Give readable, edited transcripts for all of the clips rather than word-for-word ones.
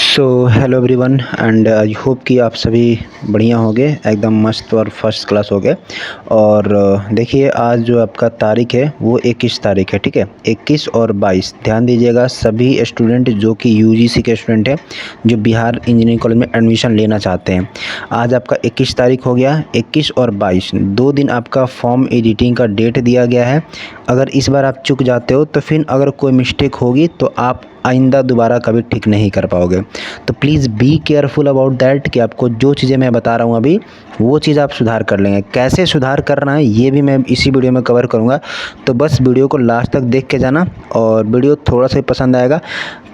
So hello everyone and I hope कि आप सभी बढ़िया होंगे, एकदम मस्त और फर्स्ट क्लास होंगे। और देखिए, आज जो आपका तारीख है वो 21 तारीख है, ठीक है। 21 और 22 ध्यान दीजिएगा, सभी स्टूडेंट जो कि यूजीसी के स्टूडेंट हैं, जो बिहार इंजीनियरिंग कॉलेज में एडमिशन लेना चाहते हैं। आज आपका 21 तारीख हो गया, 21 और 22 2 दिन आपका फॉर्म एडिटिंग का डेट दिया गया है। अगर इस बार आप चूक जाते हो तो फिर अगर कोई मिस्टेक होगी तो आप आइंदा दोबारा कभी ठीक नहीं कर पाओगे। तो please be careful about that कि आपको जो चीज़ें मैं बता रहा हूँ अभी, वो चीज़ आप सुधार कर लेंगे। कैसे सुधार करना है ये भी मैं इसी वीडियो में कवर करूँगा। तो बस वीडियो को लास्ट तक देख के जाना, और वीडियो थोड़ा सा ही पसंद आएगा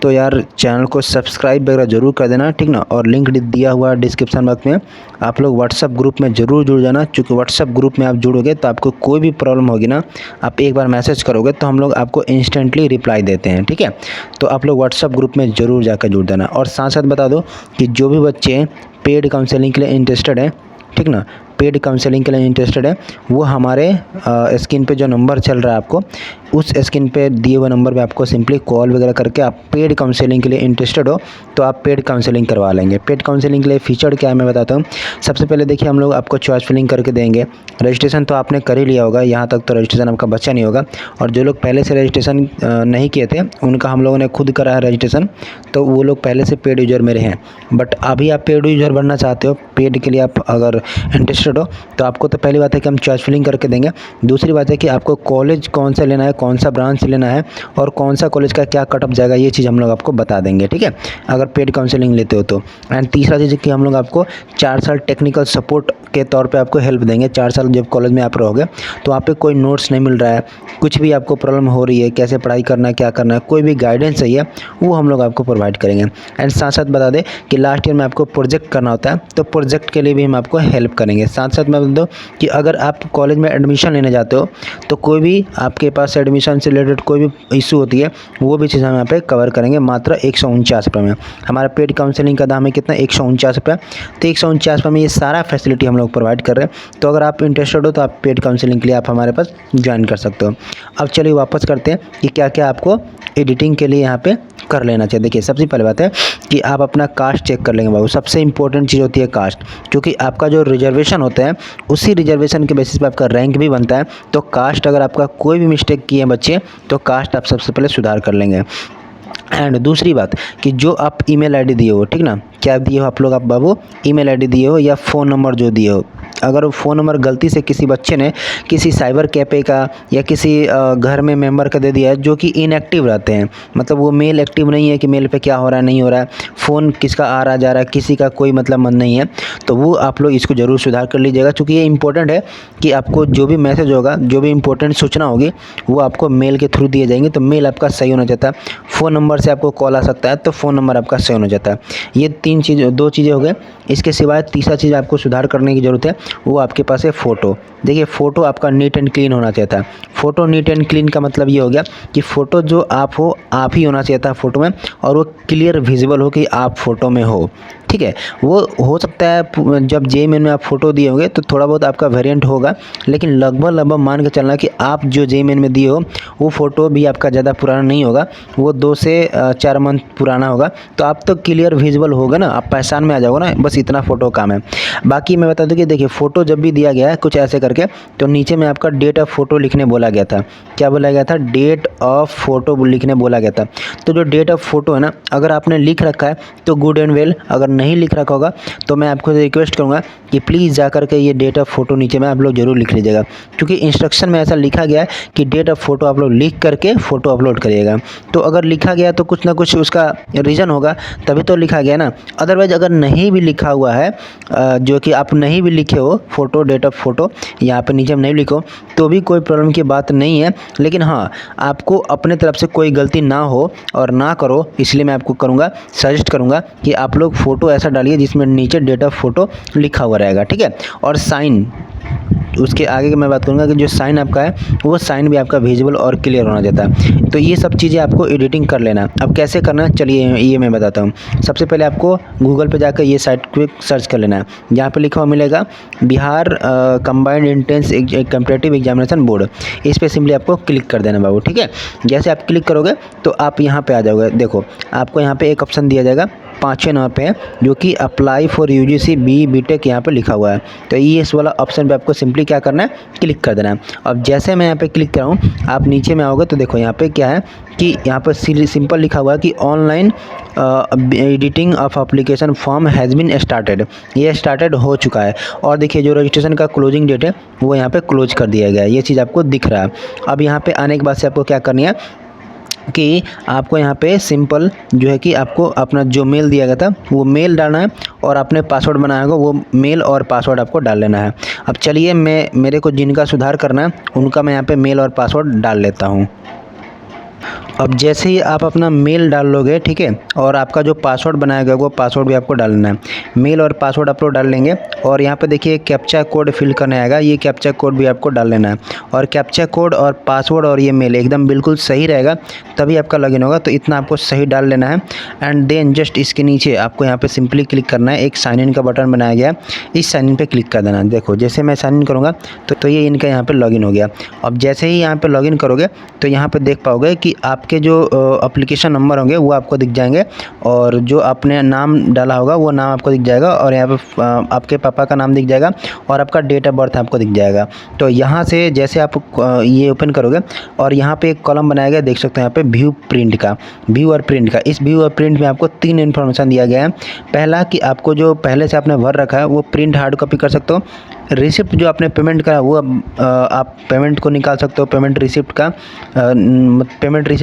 तो यार चैनल को सब्सक्राइब वगैरह ज़रूर कर देना, ठीक ना। और लिंक दिया हुआ डिस्क्रिप्शन बॉक्स में, आप लोग व्हाट्सअप ग्रुप में ज़रूर जुड़ जाना, क्योंकि व्हाट्सअप ग्रुप में आप जुड़ोगे तो आपको कोई भी प्रॉब्लम होगी ना, आप एक बार मैसेज करोगे तो हम लोग आपको इंस्टेंटली रिप्लाई देते हैं, ठीक है। तो आप लोग व्हाट्सअप ग्रुप में ज़रूर जाकर जुड़ देना। और साथ साथ बता दो कि जो भी बच्चे पेड काउंसलिंग के लिए इंटरेस्टेड हैं, ठीक ना, पेड काउंसलिंग के लिए इंटरेस्टेड है, वो हमारे स्क्रीन पे जो नंबर चल रहा है आपको, उस स्क्रीन पे दिए हुए नंबर पे आपको सिंपली कॉल वगैरह करके, आप पेड काउंसलिंग के लिए इंटरेस्टेड हो तो आप पेड काउंसलिंग करवा लेंगे। पेड काउंसलिंग के लिए फीचर क्या है मैं बताता हूँ। सबसे पहले देखिए, हम लोग आपको चॉइस फिलिंग करके देंगे। रजिस्ट्रेशन तो आपने कर ही लिया होगा, यहाँ तक तो रजिस्ट्रेशन आपका बच्चा नहीं होगा। और जो लोग पहले से रजिस्ट्रेशन नहीं किए थे, उनका हम लोगों ने खुद करा है रजिस्ट्रेशन, तो वो लोग पहले से पेड यूजर मेरे हैं। बट अभी आप पेड यूजर बनना चाहते हो, पेड के लिए आप अगर इंटरेस्टेड हो, तो आपको तो पहली बात है कि हम चॉइस फिलिंग करके देंगे। दूसरी बात है कि आपको कॉलेज कौन सा लेना है, कौन सा ब्रांच लेना है, और कौन सा कॉलेज का क्या कट ऑफ जाएगा, ये चीज़ हम लोग आपको बता देंगे, ठीक है, अगर पेड काउंसलिंग लेते हो तो। एंड तीसरा चीज़ कि हम लोग आपको 4 साल टेक्निकल सपोर्ट के तौर पे आपको हेल्प देंगे। 4 साल जब कॉलेज में आप रहोगे तो आप पे कोई नोट्स नहीं मिल रहा है, कुछ भी आपको प्रॉब्लम हो रही है, कैसे पढ़ाई करना है, क्या करना है, कोई भी गाइडेंस चाहिए, वो हम लोग आपको प्रोवाइड करेंगे। एंड साथ साथ बता दें कि लास्ट ईयर में आपको प्रोजेक्ट करना होता है, तो प्रोजेक्ट के लिए भी हम आपको हेल्प करेंगे। साथ साथ मैं बता दूँ कि अगर आप कॉलेज में एडमिशन लेने जाते हो तो कोई भी आपके पास एडमिशन से रिलेटेड कोई भी इशू होती है, वो भी चीज़ हम यहाँ पे कवर करेंगे मात्र 149 रुपये में। हमारा पेड काउंसलिंग का दाम है कितना, 149 रुपये। तो 149 रुपये में ये सारा फैसिलिटी हम लोग प्रोवाइड कर रहे हैं। तो अगर आप इंटरेस्टेड हो तो आप पेड काउंसलिंग के लिए आप हमारे पास ज्वाइन कर सकते हो। अब चलिए वापस करते हैं कि क्या क्या आपको एडिटिंग के लिए यहाँ पे कर लेना चाहिए। देखिए, सबसे पहले बात है कि आप अपना कास्ट चेक कर लेंगे बाबू। सबसे इंपॉर्टेंट चीज़ होती है कास्ट, क्योंकि आपका जो रिजर्वेशन होता है, उसी रिजर्वेशन के बेसिस पे आपका रैंक भी बनता है। तो कास्ट अगर आपका कोई भी मिस्टेक किए बच्चे, तो कास्ट आप सबसे पहले सुधार कर लेंगे। एंड दूसरी बात कि जो आप ईमेल आईडी दिए हो, ठीक ना, क्या दिए हो आप लोग, आप बाबू ईमेल आईडी दिए हो या फ़ोन नंबर जो दिए हो, अगर वो फ़ोन नंबर गलती से किसी बच्चे ने किसी साइबर कैफ़े का या किसी घर में मेंबर का दे दिया है जो कि इनएक्टिव रहते हैं, मतलब वो मेल एक्टिव नहीं है कि मेल पे क्या हो रहा है नहीं हो रहा है, फ़ोन किसका आ रहा जा रहा है, किसी का कोई मतलब मन नहीं है, तो वो आप लोग इसको ज़रूर सुधार कर लीजिएगा। क्योंकि ये इंपॉर्टेंट है कि आपको जो भी मैसेज होगा, जो भी इंपॉर्टेंट सूचना होगी, वो आपको मेल के थ्रू दिए जाएंगे। तो मेल आपका सही होना चाहता है, फ़ोन नंबर से आपको कॉल आ सकता है, तो फ़ोन नंबर आपका सही होना चाहता है। ये दो चीज़ें हो गए। इसके सिवाय तीसरा चीज़ आपको सुधार करने की ज़रूरत है, वो आपके पास है फ़ोटो। देखिए, फ़ोटो आपका नीट एंड क्लीन होना चाहिए था। फ़ोटो नीट एंड क्लीन का मतलब ये हो गया कि फ़ोटो जो आप हो, आप ही होना चाहिए था फ़ोटो में, और वो क्लियर विजिबल हो कि आप फ़ोटो में हो, ठीक है। वो हो सकता है जब जेईई में आप फ़ोटो दिए होंगे तो थोड़ा बहुत आपका वेरिएंट होगा, लेकिन लगभग मान के चलना कि आप जो जेईई में दिए हो वो फ़ोटो भी आपका ज़्यादा पुराना नहीं होगा, वो 2 से 4 मंथ पुराना होगा। तो आप तो क्लियर विजिबल होगा ना, आप पहचान में आ जाओगे ना, बस इतना फ़ोटो काम है। बाकी मैं बता दूं कि देखिए, फ़ोटो जब भी दिया गया है कुछ ऐसे करके, तो नीचे में आपका डेट ऑफ फ़ोटो लिखने बोला गया था। क्या बोला गया था? डेट ऑफ फ़ोटो लिखने बोला गया था। तो जो डेट ऑफ फ़ोटो है ना, अगर आपने लिख रखा है तो गुड एंड वेल, अगर नहीं लिख रखा होगा तो मैं आपको रिक्वेस्ट करूँगा कि प्लीज़ जा करके ये डेट ऑफ फ़ोटो नीचे में आप लोग जरूर लिख लीजिएगा, क्योंकि इंस्ट्रक्शन में ऐसा लिखा गया है कि डेट ऑफ फ़ोटो आप लोग लिख करके फ़ोटो अपलोड करिएगा। तो अगर लिखा गया तो कुछ ना कुछ उसका रीज़न होगा, तभी तो लिखा गया ना। अदरवाइज़ अगर नहीं भी लिखा हुआ है, जो कि आप नहीं भी लिखे हो फ़ोटो, डेट ऑफ फ़ोटो यहाँ पे नीचे में नहीं लिखो, तो भी कोई प्रॉब्लम की बात नहीं है। लेकिन हाँ, आपको अपने तरफ से कोई गलती ना हो और ना करो, इसलिए मैं आपको सजेस्ट करूँगा कि आप लोग फ़ोटो ऐसा डालिए जिसमें नीचे डेट ऑफ फ़ोटो लिखा हुआ रहेगा, ठीक है। और साइन, उसके आगे की मैं बात करूँगा कि जो साइन आपका है, वो साइन भी आपका विजिबल और क्लियर होना चाहता है। तो ये सब चीज़ें आपको एडिटिंग कर लेना। अब कैसे करना है, चलिए ये मैं बताता हूँ। सबसे पहले आपको गूगल पे जाकर ये साइट को सर्च कर लेना है। यहाँ पे लिखा हुआ मिलेगा Bihar combined entrance competitive examination board. इस पर सिंपली आपको क्लिक कर देना बाबू, ठीक है। जैसे आप क्लिक करोगे तो आप यहाँ पर आ जाओगे। देखो, आपको यहाँ पर एक ऑप्शन दिया जाएगा 5वें नंबर पे है जो कि apply for UGC B BTech यहाँ पे लिखा हुआ है। तो ये इस वाला ऑप्शन पे आपको सिंपली क्या करना है, क्लिक कर देना है। अब जैसे मैं यहाँ पे क्लिक कर रहा हूँ, आप नीचे में आओगे तो देखो यहाँ पे क्या है कि यहाँ पर सिंपल लिखा हुआ है कि online editing of application form has been started. ये स्टार्टेड हो चुका है और देखिए जो रजिस्ट्रेशन का क्लोजिंग डेट है वो यहाँ पे क्लोज कर दिया गया है। ये चीज़ आपको दिख रहा है। अब यहाँ पे आने के बाद से आपको क्या करनी है कि आपको यहाँ पे सिंपल जो है कि आपको अपना जो मेल दिया गया था वो मेल डालना है और आपने पासवर्ड बनाया होगा वो मेल और पासवर्ड आपको डाल लेना है। अब चलिए मेरे को जिनका सुधार करना है उनका मैं यहाँ पे मेल और पासवर्ड डाल लेता हूँ। अब जैसे ही आप अपना मेल डाल लोगे, ठीक है, और आपका जो पासवर्ड बनाया गया वो पासवर्ड भी आपको डालना है। मेल और पासवर्ड आप लोग डाल लेंगे और यहाँ पे देखिए कैप्चा कोड फिल करने आएगा, ये कैप्चा कोड भी आपको डाल लेना है। और कैप्चा कोड और पासवर्ड और ये मेल एकदम बिल्कुल सही रहेगा तभी आपका लॉगिन होगा, तो इतना आपको सही डाल लेना है। एंड देन जस्ट इसके नीचे आपको यहाँ पर सिंपली क्लिक करना है, एक साइन इन का बटन बनाया गया है, इस साइन इन पर क्लिक कर देना है। देखो जैसे मैं साइन इन करूँगा तो ये इनका यहाँ पर लॉगिन हो गया। अब जैसे ही यहाँ पर लॉगिन करोगे तो यहाँ पर देख पाओगे कि आपके जो एप्लीकेशन नंबर होंगे वो आपको दिख जाएंगे और जो आपने नाम डाला होगा वो नाम आपको दिख जाएगा और यहाँ पे आपके पापा का नाम दिख जाएगा और आपका डेट ऑफ बर्थ आपको दिख जाएगा। तो यहाँ से जैसे आप ये ओपन करोगे और यहाँ पे एक कॉलम बनाया गया, देख सकते हैं यहाँ पे व्यू प्रिंट का, व्यू और प्रिंट का। इस व्यू और प्रिंट में आपको 3 इन्फॉर्मेशन दिया गया है। पहला कि आपको जो पहले से आपने भर रखा है वो प्रिंट हार्ड कॉपी कर सकते हो। रिसिप्ट जो आपने पेमेंट करा वो आप पेमेंट को निकाल सकते हो, पेमेंट रिसिप्ट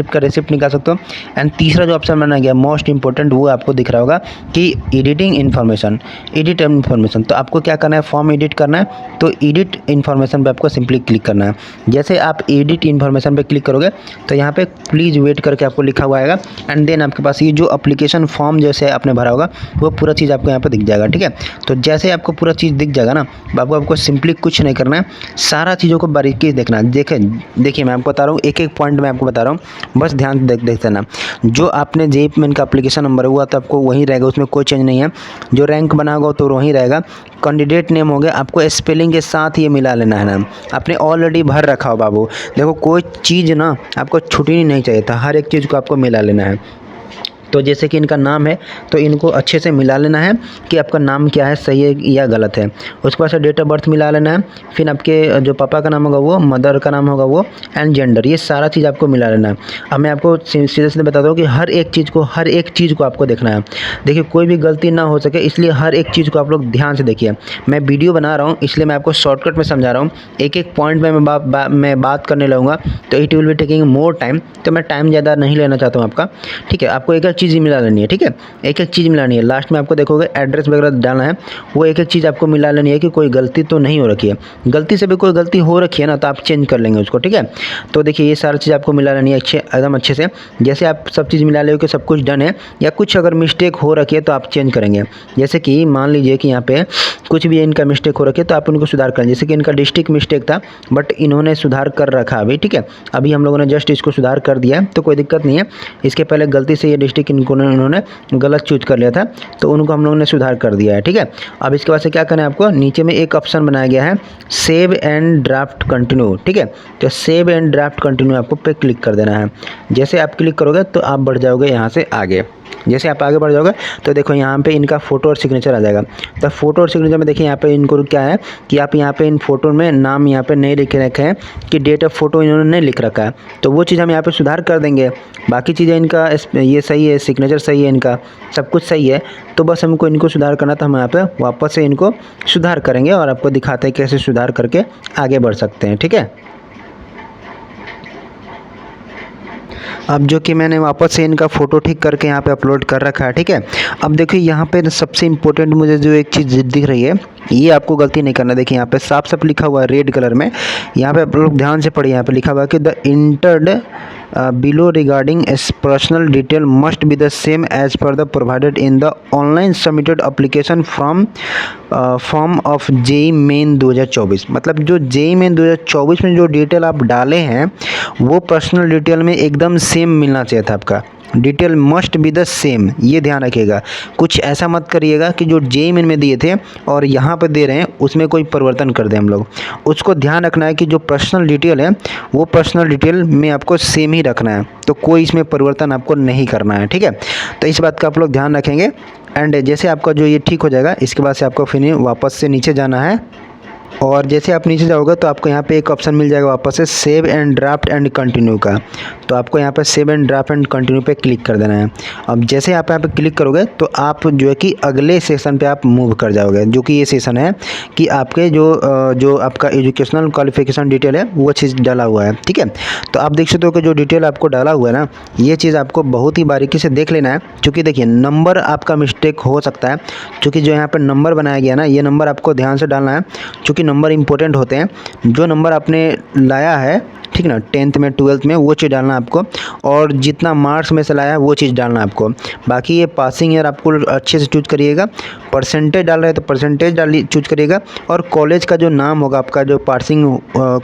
का रिसिप्ट निकाल सकते हो। एंड तीसरा जो ऑप्शन बनाया गया मोस्ट इंपॉर्टेंट वो आपको दिख रहा होगा कि एडिटिंग इन्फॉर्मेशन, एडिट इन्फॉर्मेशन। तो आपको क्या करना है, फॉर्म एडिट करना है तो एडिट इन्फॉर्मेशन पे आपको सिंपली क्लिक करना है। जैसे आप एडिट इन्फॉर्मेशन पे क्लिक करोगे तो यहाँ पे प्लीज़ वेट करके आपको लिखा हुआ आएगा एंड देन आपके पास ये जो एप्लीकेशन फॉर्म जैसे आपने भरा होगा वो पूरा चीज़ आपको यहाँ पर दिख जाएगा। ठीक है, तो जैसे आपको पूरा चीज़ दिख जाएगा ना, आपको सिंपली कुछ नहीं करना है, सारा चीज़ों को बारीकी से देखना है। देखिए मैं आपको बता रहा हूँ, एक एक पॉइंट मैं आपको बता रहा हूँ, बस ध्यान से देखते रहना। जो आपने जेई पेमेंट का एप्लीकेशन नंबर हुआ तो आपको वही रहेगा, उसमें कोई चेंज नहीं है। जो रैंक बना होगा तो वही रहेगा। कैंडिडेट नेम हो गया, आपको स्पेलिंग के साथ ये मिला लेना है नाम, आपने ऑलरेडी भर रखा हो बाबू। देखो कोई चीज़ ना आपको छूटनी नहीं चाहिए था, हर एक चीज़ को आपको मिला लेना है। तो जैसे कि इनका नाम है तो इनको अच्छे से मिला लेना है कि आपका नाम क्या है, सही है या गलत है। उसके बाद से डेट ऑफ बर्थ मिला लेना है, फिर आपके जो पापा का नाम होगा वो, मदर का नाम होगा वो, एंड जेंडर, ये सारा चीज़ आपको मिला लेना है। अब मैं आपको सीधे सीधे बताता हूँ कि हर एक चीज़ को आपको देखना है। देखिए कोई भी गलती ना हो सके, इसलिए हर एक चीज़ को आप लोग ध्यान से देखिए। मैं वीडियो बना रहा हूँ इसलिए मैं आपको शॉर्टकट में समझा रहा हूँ, एक एक पॉइंट में मैं बात करने लगूँगा तो it will be taking more time, तो मैं टाइम ज़्यादा नहीं लेना चाहता हूँ आपका। ठीक है, आपको एक चीज़ मिला लेनी है। ठीक है, एक एक चीज़ मिलानी है। लास्ट में आपको देखोगे एड्रेस वगैरह डालना है, वो एक एक चीज़ आपको मिला लेनी है कि कोई गलती तो नहीं हो रखी है। गलती से भी कोई गलती हो रखी है ना तो आप चेंज कर लेंगे उसको। ठीक है, तो देखिए ये सारी चीज़ आपको मिला लेनी है एकदम अच्छे से। जैसे आप सब चीज़ मिला ले कि सब कुछ डन है, या कुछ अगर मिस्टेक हो रखी है तो आप चेंज करेंगे। जैसे कि मान लीजिए कि यहाँ पे कुछ भी इनका मिस्टेक हो रखी है तो आप उनको सुधार करें। जैसे कि इनका डिस्ट्रिक्ट मिस्टेक था बट इन्होंने सुधार कर रखा अभी। ठीक है, अभी हम लोगों ने जस्ट इसको सुधार कर दिया है तो कोई दिक्कत नहीं है। इसके पहले गलती से ये डिस्ट्रिक्ट इन्होंने गलत चूज कर लिया था तो उनको हम लोगों ने सुधार कर दिया है। ठीक है, अब इसके बाद से क्या करना है आपको, नीचे में एक ऑप्शन बनाया गया है सेव एंड ड्राफ्ट कंटिन्यू। ठीक है, तो सेव एंड ड्राफ्ट कंटिन्यू आपको पे क्लिक कर देना है। जैसे आप क्लिक करोगे तो आप बढ़ जाओगे यहाँ से आगे। जैसे आप आगे बढ़ जाओगे तो देखो यहाँ पे इनका फ़ोटो और सिग्नेचर आ जाएगा। तो फ़ोटो और सिग्नेचर में देखिए यहाँ पे इनको क्या है कि आप यहाँ पे इन फ़ोटो में नाम यहाँ पे नहीं लिख रखे हैं कि डेट ऑफ फ़ोटो इन्होंने नहीं लिख रखा है, तो वो चीज़ हम यहाँ पे सुधार कर देंगे। बाकी चीज़ें इनका ये सही है, सिग्नेचर सही है, इनका सब कुछ सही है। तो बस हमको इनको सुधार करना था, हम यहाँ पर वापस से इनको सुधार करेंगे और आपको दिखाते हैं कैसे सुधार करके आगे बढ़ सकते हैं। ठीक है, अब जो कि मैंने वापस से इनका फ़ोटो ठीक करके यहाँ पे अपलोड कर रखा है। ठीक है, अब देखिए यहाँ पे सबसे इम्पोर्टेंट मुझे जो एक चीज़ दिख रही है, ये आपको गलती नहीं करना। देखिए यहाँ पे साफ साफ लिखा हुआ है रेड कलर में, यहाँ पे आप लोग ध्यान से पढ़िए। यहाँ पे लिखा हुआ है कि the entered below regarding personal detail must be the same as per the provided in the online submitted application from form of JEE Main 2024। मतलब जो जेई मेन 2024 में जो डिटेल आप डाले हैं वो पर्सनल डिटेल में एकदम सेम मिलना चाहिए था आपका। Detail must be the same, ये ध्यान रखिएगा। कुछ ऐसा मत करिएगा कि जो जेई मेन में दिए थे और यहाँ पर दे रहे हैं उसमें कोई परिवर्तन कर दें हम लोग। उसको ध्यान रखना है कि जो पर्सनल डिटेल है वो पर्सनल डिटेल में आपको सेम ही रखना है, तो कोई इसमें परिवर्तन आपको नहीं करना है। ठीक है, तो इस बात का आप लोग ध्यान रखेंगे एंड जैसे आपका जो ये ठीक हो जाएगा, इसके बाद से आपको फिर वापस से नीचे जाना है और जैसे आप नीचे जाओगे तो आपको यहाँ पे एक ऑप्शन मिल जाएगा वापस से save and draft and continue का। तो आपको यहाँ पे save and draft and continue पे क्लिक कर देना है। अब जैसे आप यहाँ पे क्लिक करोगे तो आप जो है कि अगले सेशन पे आप मूव कर जाओगे, जो कि ये सेशन है कि आपके जो आपका एजुकेशनल क्वालिफिकेशन डिटेल है वो चीज़ डाला हुआ है, ठीक है। तो आप देख सकते हो कि जो डिटेल आपको डाला हुआ है ना, ये चीज़ आपको बहुत ही बारीकी से देख लेना है, क्योंकि देखिए नंबर आपका मिस्टेक हो सकता है, क्योंकि जो यहाँ पर नंबर बनाया गया ना, ये नंबर आपको ध्यान से डालना है, क्योंकि नंबर इंपॉर्टेंट होते हैं। जो नंबर आपने लाया है, ठीक ना, 10th में 12th में, वो चीज़ डालना है आपको, और जितना मार्क्स में से लाया है वो चीज़ डालना है आपको। बाकी ये पासिंग ईयर आपको अच्छे से चूज करिएगा, परसेंटेज डाल रहे हैं तो परसेंटेज डालिए, चूज करिएगा, और कॉलेज का जो नाम होगा आपका, जो पासिंग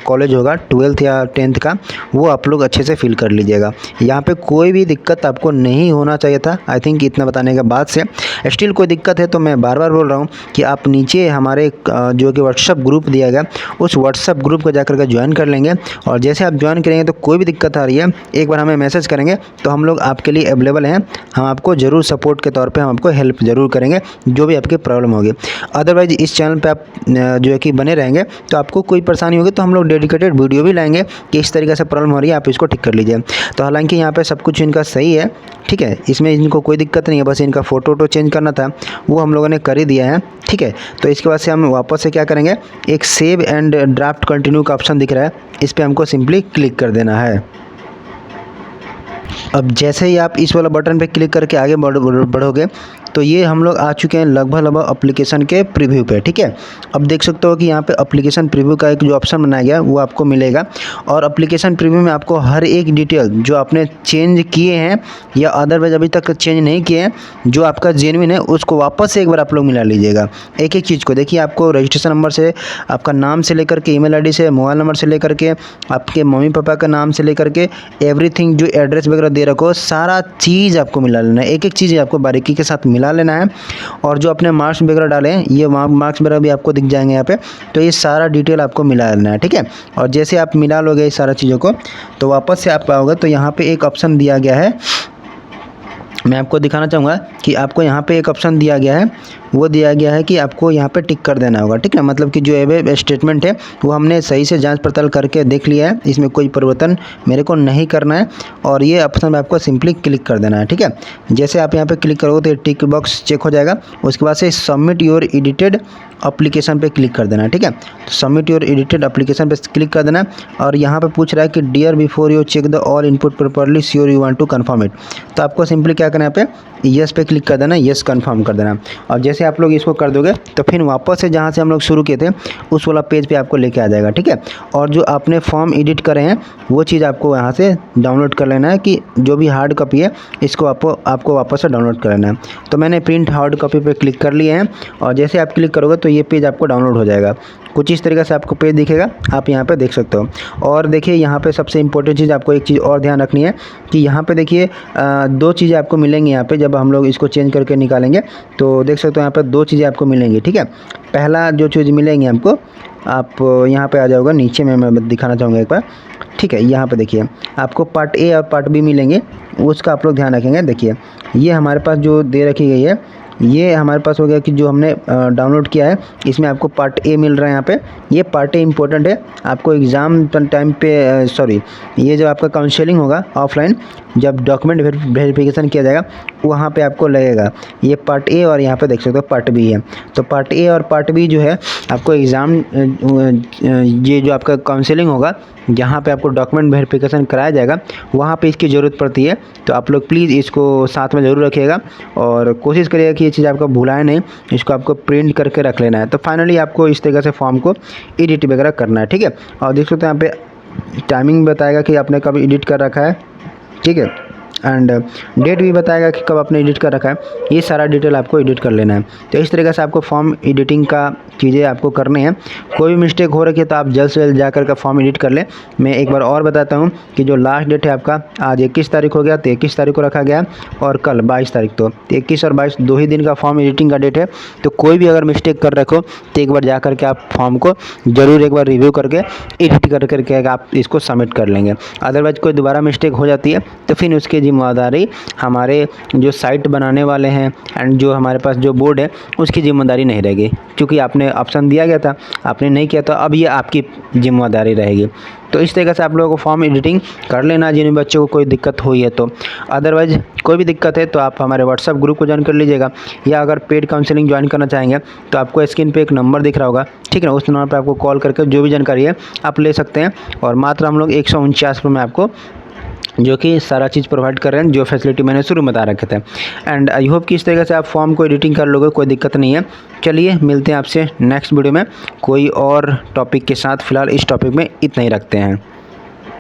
कॉलेज होगा 12th या 10th का, वो आप लोग अच्छे से फिल कर लीजिएगा। यहाँ पे कोई भी दिक्कत आपको नहीं होना चाहिए था। आई थिंक इतना बताने के बाद से स्टिल कोई दिक्कत है तो मैं बार बार बोल रहा हूँ कि आप नीचे हमारे जो कि व्हाट्सअप ग्रुप दिया गया, उस व्हाट्सअप ग्रुप को जाकर के ज्वाइन कर लेंगे, और जैसे आप ज्वाइन करेंगे तो कोई भी दिक्कत आ रही है एक बार हमें मैसेज करेंगे, तो हम लोग आपके लिए अवेलेबल हैं। हम आपको ज़रूर सपोर्ट के तौर पे हम आपको हेल्प ज़रूर करेंगे, जो भी आपकी प्रॉब्लम होगी। अदरवाइज इस चैनल पे आप जो है कि बने रहेंगे तो आपको कोई परेशानी होगी तो हम लोग डेडिकेटेड वीडियो भी लाएंगे कि इस तरीके से प्रॉब्लम हो रही है, आप इसको ठीक कर लीजिए। तो हालांकि यहाँ पे सब कुछ इनका सही है, ठीक है, इसमें इनको कोई दिक्कत नहीं है, बस इनका फ़ोटो चेंज करना था, वो हम लोगों ने कर ही दिया है, ठीक है। तो इसके बाद से हम वापस से क्या करेंगे, एक सेव एंड ड्राफ्ट कंटिन्यू का ऑप्शन दिख रहा है, इस पर हमको सिंपली क्लिक कर देना है। अब जैसे ही आप इस वाला बटन पे क्लिक करके आगे बढ़ोगे तो ये हम लोग आ चुके हैं लगभग एप्लीकेशन के प्रीव्यू पे, ठीक है। अब देख सकते हो कि यहाँ पे एप्लीकेशन प्रीव्यू का एक जो ऑप्शन बनाया गया वो आपको मिलेगा, और एप्लीकेशन प्रीव्यू में आपको हर एक डिटेल जो आपने चेंज किए हैं या अदरवाइज अभी तक चेंज नहीं किए हैं, जो आपका जेन्युइन है, उसको वापस से एक बार आप लोग मिला लीजिएगा। एक एक चीज़ को देखिए, आपको रजिस्ट्रेशन नंबर से, आपका नाम से लेकर के, ईमेल आईडी से, मोबाइल नंबर से लेकर के, आपके मम्मी पापा का नाम से लेकर के एवरीथिंग, जो एड्रेस वगैरह दे रखो, सारा चीज़ आपको मिला लेना है। एक एक चीज़ आपको बारीकी के साथ मिला लेना है, और जो अपने मार्क्स वगैरह डाले हैं, ये मार्क्स वगैरह भी आपको दिख जाएंगे यहाँ पे, तो ये सारा डिटेल आपको मिला लेना है, ठीक है। और जैसे आप मिला लोगे इस सारा चीज़ों को, तो वापस से आप आओगे तो यहाँ पे एक ऑप्शन दिया गया है, मैं आपको दिखाना चाहूँगा कि आपको यहाँ पे एक ऑप्शन दिया गया है, वो दिया गया है कि आपको यहाँ पे टिक कर देना होगा, ठीक है। मतलब कि जो एवे स्टेटमेंट है वो हमने सही से जांच पड़ताल करके देख लिया है, इसमें कोई परिवर्तन मेरे को नहीं करना है, और ये ऑप्शन में आपको सिंपली क्लिक कर देना है, ठीक है। जैसे आप यहाँ पे क्लिक करोगे तो ये टिक बॉक्स चेक हो जाएगा, उसके बाद से सबमिट योर एडिटेड एप्लीकेशन पे क्लिक कर देना है, ठीक है। तो सबमिट योर एडिटेड एप्लीकेशन पे क्लिक कर देना है, और यहाँ पे पूछ रहा है कि dear before you check the all input properly sure you want to confirm it, तो आपको सिंपली क्या करना है, यहाँ पे यस पे क्लिक कर देना, यस कंफर्म कर देना। और जैसे आप लोग इसको कर दोगे तो फिर वापस से जहाँ से हम लोग शुरू किए थे उस वाला पेज पे आपको लेके आ जाएगा, ठीक है। और जो आपने फॉर्म एडिट करे हैं वो चीज़ आपको यहाँ से डाउनलोड कर लेना है, कि जो भी हार्ड कॉपी है इसको आपको वापस से डाउनलोड कर लेना है। तो मैंने प्रिंट हार्ड कॉपी पे क्लिक कर लिए हैं, और जैसे आप क्लिक करोगे तो ये पेज आपको डाउनलोड हो जाएगा। कुछ इस तरीके से आपको पेज दिखेगा, आप यहाँ पे देख सकते हो। और देखिए यहाँ पे सबसे इम्पोर्टेंट चीज़, आपको एक चीज़ और ध्यान रखनी है कि यहाँ पे देखिए दो चीज़ें आपको मिलेंगी यहाँ पे, जब हम लोग इसको चेंज करके निकालेंगे तो देख सकते हो यहाँ पे दो चीज़ें आपको मिलेंगी, ठीक है। पहला जो चीज़ मिलेंगी हमको, आप यहाँ पे आ जाओगे नीचे में, मैं दिखाना चाहूँगा एक बार, ठीक है। यहाँ पे देखिए आपको पार्ट ए और पार्ट बी मिलेंगे, उसका आप लोग ध्यान रखेंगे। देखिए ये हमारे पास जो दे रखी गई है, ये हमारे पास हो गया कि जो हमने डाउनलोड किया है, इसमें आपको पार्ट ए मिल रहा है यहाँ पे। ये पार्ट ए इंपॉर्टेंट है, आपको एग्ज़ाम टाइम पे ये जो आपका काउंसलिंग होगा ऑफलाइन, जब डॉक्यूमेंट वेरिफिकेशन किया जाएगा वहाँ पे आपको लगेगा ये पार्ट ए, और यहाँ पे देख सकते हो पार्ट बी है। तो पार्ट ए और पार्ट बी जो है आपको एग्ज़ाम, ये जो आपका काउंसलिंग होगा जहाँ पे आपको डॉक्यूमेंट वेरिफिकेशन कराया जाएगा, वहाँ पे इसकी ज़रूरत पड़ती है। तो आप लोग प्लीज़ इसको साथ में ज़रूर रखिएगा, और कोशिश करिएगा कि ये चीज़ आपको भुलाए नहीं, इसको आपको प्रिंट करके रख लेना है। तो फाइनली आपको इस तरीके से फॉर्म को एडिट वगैरह करना है, ठीक है। और देख सकते हैं यहाँ पे टाइमिंग बताएगा कि आपने कब एडिट कर रखा है, ठीक है, एंड डेट भी बताएगा कि कब आपने एडिट कर रखा है। ये सारा डिटेल आपको एडिट कर लेना है। तो इस तरीके से आपको फॉर्म एडिटिंग का चीज़ें आपको करनी है। कोई भी मिस्टेक हो रखी है तो आप जल्द से जल्द जाकर के फॉर्म एडिट कर लें। मैं एक बार और बताता हूँ कि जो लास्ट डेट है आपका आज 21 तारीख हो गया, तो 21 तारीख को रखा गया और कल 22 तारीख। तो 21 और 22 2 ही दिन का फॉर्म एडिटिंग का डेट है। तो कोई भी अगर मिस्टेक कर रखो तो एक बार जा कर के आप फॉर्म को ज़रूर एक बार रिव्यू करके एडिट कर करके आप इसको सबमिट कर लेंगे। अदरवाइज़ कोई दोबारा मिस्टेक हो जाती है तो फिर उसकी जिम्मेदारी हमारे जो साइट बनाने वाले हैं एंड जो हमारे पास जो बोर्ड है उसकी जिम्मेदारी नहीं रहेगी, क्योंकि आपने ऑप्शन दिया गया था, आपने नहीं किया, तो अब ये आपकी जिम्मेदारी रहेगी। तो इस तरीके से आप लोगों को फॉर्म एडिटिंग कर लेना जिन बच्चों को कोई दिक्कत हुई है तो। अदरवाइज़ कोई भी दिक्कत है तो आप हमारे व्हाट्सएप ग्रुप को ज्वाइन कर लीजिएगा, या अगर पेड काउंसलिंग ज्वाइन करना चाहेंगे तो आपको स्क्रीन पे एक नंबर दिख रहा होगा, ठीक है ना, उस नंबर पर आपको कॉल करके जो भी जानकारी है आप ले सकते हैं। और मात्र हम लोग 149 रुपये में आपको जो कि सारा चीज़ प्रोवाइड कर रहे हैं, जो फैसिलिटी मैंने शुरू में बता रखे थे। एंड आई होप कि इस तरीके से आप फॉर्म को एडिटिंग कर लोगे, कोई दिक्कत नहीं है। चलिए मिलते हैं आपसे नेक्स्ट वीडियो में कोई और टॉपिक के साथ। फ़िलहाल इस टॉपिक में इतना ही रखते हैं।